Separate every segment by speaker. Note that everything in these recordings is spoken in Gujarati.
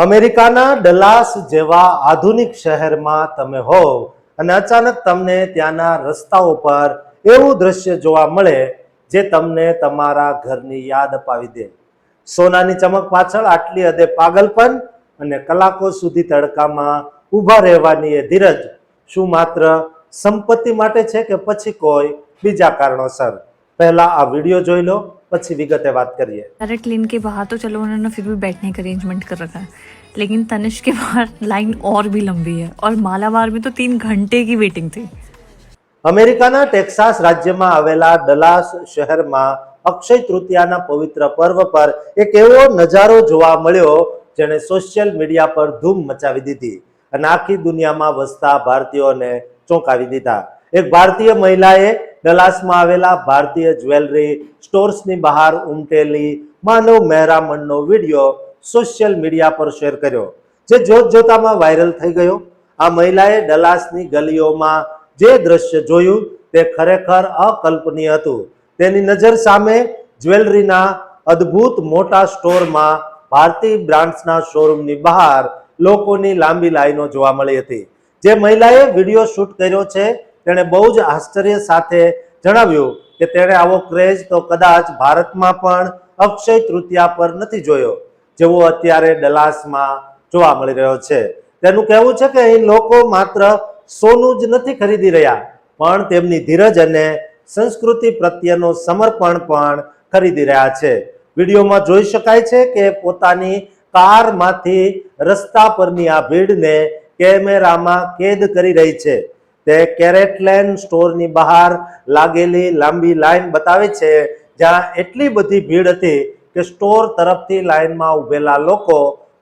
Speaker 1: અમેરિકાના ડલાસ જેવા આધુનિક શહેરમાં તમે હોવ અને અચાનક તમને ત્યાંના રસ્તાઓ પર એવું દ્રશ્ય જોવા મળે જે તમને તમારા ઘરની યાદ અપાવી દે. સોનાની ચમક પાછળ આટલી હદે પાગલપન અને કલાકો સુધી તડકામાં ઊભા રહેવાની એ ધીરજ શું માત્ર સંપત્તિ માટે છે કે પછી કોઈ બીજા કારણોસર? પહેલા આ વિડીયો જોઈ લો, પછી વિગતે વાત કરીએ.
Speaker 2: डायरेक्ट लेन के बाहर तो चलो उन्होंने फिर भी बैठने का अरेंजमेंट कर रखा है, लेकिन तनिष्क के बाहर लाइन और भी लंबी है और मालाबार में तो 3 घंटे की वेटिंग थी.
Speaker 1: અમેરિકાના ટેક્સાસ રાજ્યમાં આવેલા ડલાસ શહેરમાં અક્ષય તૃતીયાના પવિત્ર પર્વ પર એક એવો નજારો જોવા મળ્યો જેણે સોશિયલ મીડિયા પર ધૂમ મચાવી દીધી અને આખી દુનિયામાં વસતા ભારતીયોને ચોંકાવી દીધા. એક ભારતીય મહિલાએ ડલાસમાં આવેલા ભારતીય જ્વેલરી સ્ટોર્સની બહાર ઉમટેલી માનવ મહેરામણનો વિડીયો સોશિયલ મીડિયા પર શેર કર્યો, જે જોતજોતામાં વાયરલ થઈ ગયો. આ મહિલાએ ડલાસની ગલીઓમાં જે દ્રશ્ય જોયું તે ખરેખર અકલ્પનીય હતું. તેની નજર સામે જ્વેલરીના અદ્ભુત મોટા સ્ટોરમાં ભારતીય બ્રાન્ડ્સના શોરૂમની બહાર લોકોની લાંબી લાઈનો જોવા મળી હતી. જે મહિલાએ વિડીયો શૂટ કર્યો છે તેણે બહુ જ આશ્ચર્ય સાથે જણાવ્યું કે તેણે આવો ક્રેઝ તો કદાચ ભારતમાં પણ અક્ષય તૃતીયા પર નથી જોયો જેવો અત્યારે ડલાસમાં જોવા મળી રહ્યો છે. તેનું કહેવું છે કે અહીં લોકો માત્ર સોનું જ નથી ખરીદી રહ્યા, પણ તેમની ધીરજ અને સંસ્કૃતિ પ્રત્યેનો સમર્પણ પણ ખરીદી રહ્યા છે. વિડીયોમાં જોઈ શકાય છે કે પોતાની કારમાંથી રસ્તા પરની આ ભીડને કેમેરામાં કેદ કરી રહી છે. તે કેરેટલેન સ્ટોરની બહાર લાગેલી લાંબી લાઈન બતાવે છે, જ્યાં એટલી બધી ભીડ હતી કે સ્ટોર તરફથી લાઈનમાં ઉભેલા લોકો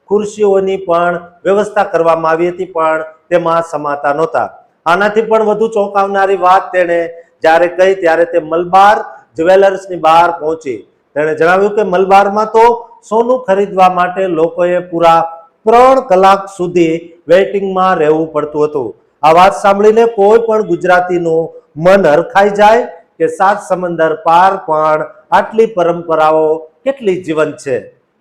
Speaker 1: ખુરશીઓની પણ વ્યવસ્થા કરવામાં આવી હતી, પણ તેમાં સમાતા નહોતા. આનાથી પણ વધુ ચોંકાવનારી વાત તેણે જ્યારે કહી ત્યારે તે મલબાર જ્વેલર્સની બહાર પહોંચી. તેણે જણાવ્યું કે મલબારમાં તો સોનું ખરીદવા માટે લોકોએ પૂરા 3 કલાક સુધી વેઇટિંગમાં રહેવું પડતું હતું. આ વાત સાંભળીને કોઈ પણ ગુજરાતીનું મન હરખાઈ જાય કે 7 સમંદર પાર પણ આટલી પરંપરાઓ કેટલી જીવંત છે.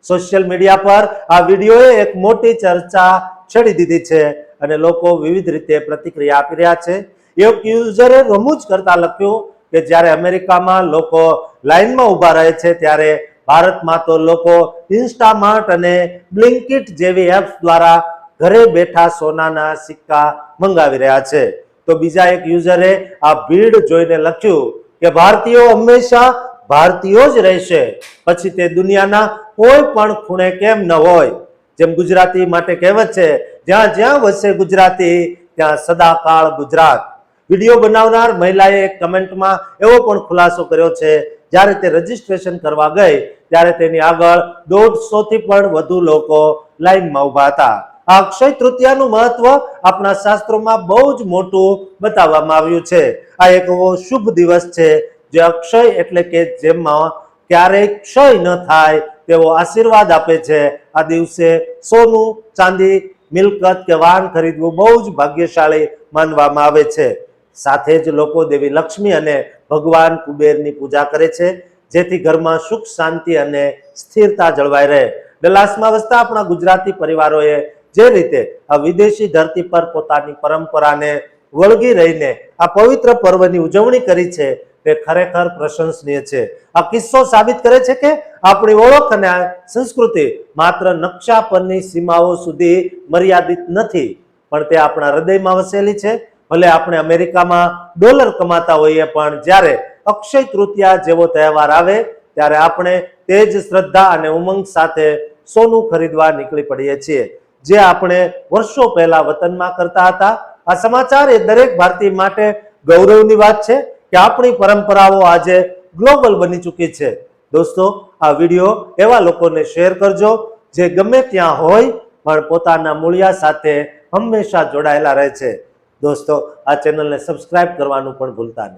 Speaker 1: સોશિયલ મીડિયા પર આ વિડીયોએ એક મોટી ચર્ચા છેડી દીધી છે અને લોકો વિવિધ રીતે પ્રતિક્રિયા આપી રહ્યા છે. એક યુઝરે રમૂજ કરતા લખ્યું કે જ્યારે અમેરિકામાં લોકો લાઈનમાં ઊભા રહે છે ત્યારે ભારતમાં તો લોકો ઇન્સ્ટામાર્ટ અને બ્લિંકિટ જેવી એપ્સ દ્વારા ઘરે બેઠા સોનાના સિક્કા મંગાવી રહ્યા છે. તો બીજા એક યુઝરે આ ભીડ જોઈને લખ્યું કે ભારતીયો હંમેશા ભારતીયો જ રહેશે, પછી તે દુનિયાના કોઈ પણ ખૂણે કેમ ન હોય. જેમ ગુજરાતી માટે કહેવત છે, જ્યાં જ્યાં વસે ગુજરાતી ત્યાં સદાકાળ ગુજરાત. વિડીયો બનાવનાર મહિલાએ એક કમેન્ટમાં એવો પણ ખુલાસો કર્યો છે, જ્યારે તે રજીસ્ટ્રેશન કરવા ગઈ ત્યારે તેની આગળ 150 થી પણ વધુ લોકો લાઈનમાં ઊભા હતા. આ અક્ષય તૃતીયાનું મહત્વ આપણા શાસ્ત્રોમાં બહુ જ મોટું બતાવવામાં આવ્યું છે. આ એક એવો શુભ દિવસ છે જે અક્ષય એટલે કે જેમાં ક્યારેય ક્ષય ન થાય તેવો આશીર્વાદ આપે છે. આ દિવસે સોનું, ચાંદી, મિલકત કે વાહન ખરીદવું બહુ જ ભાગ્યશાળી માનવામાં આવે છે. સાથે જ લોકો દેવી લક્ષ્મી અને ભગવાન કુબેરની પૂજા કરે છે, જેથી ઘરમાં સુખ, શાંતિ અને સ્થિરતા જળવાઈ રહે. ડલાસમાં વસતા આપણા ગુજરાતી પરિવારોએ જે રીતે આ વિદેશી ધરતી પર પોતાની પરંપરાને વળગી રહીને આ પવિત્ર પર્વની ઉજવણી કરી છે તે ખરેખર પ્રશંસનીય છે. આ કિસ્સો સાબિત કરે છે કે આપણી ઓળખ અને સંસ્કૃતિ માત્ર નકશા પરની સીમાઓ સુધી મર્યાદિત નથી, પણ તે આપણા હૃદયમાં વસેલી છે. ભલે આપણે અમેરિકામાં ડોલર કમાતા હોઈએ, પણ જ્યારે અક્ષય તૃતીયા જેવો તહેવાર આવે ત્યારે આપણે તે જ શ્રદ્ધા અને ઉમંગ સાથે સોનું ખરીદવા નીકળી પડીએ છીએ, જે આપણે વર્ષો પહેલા વતનમાં કરતા હતા. આ સમાચાર એ દરેક ભારતીય માટે ગૌરવની વાત છે કે આપણી પરંપરાઓ આજે ગ્લોબલ બની ચૂકી છે. દોસ્તો, આ વિડીયો એવા લોકોને શેર કરજો જે ગમે ત્યાં હોય પણ પોતાના મૂળિયા સાથે હંમેશા જોડાયેલા રહે છે. દોસ્તો, આ ચેનલને સબસ્ક્રાઇબ કરવાનું પણ ભૂલતા નહીં.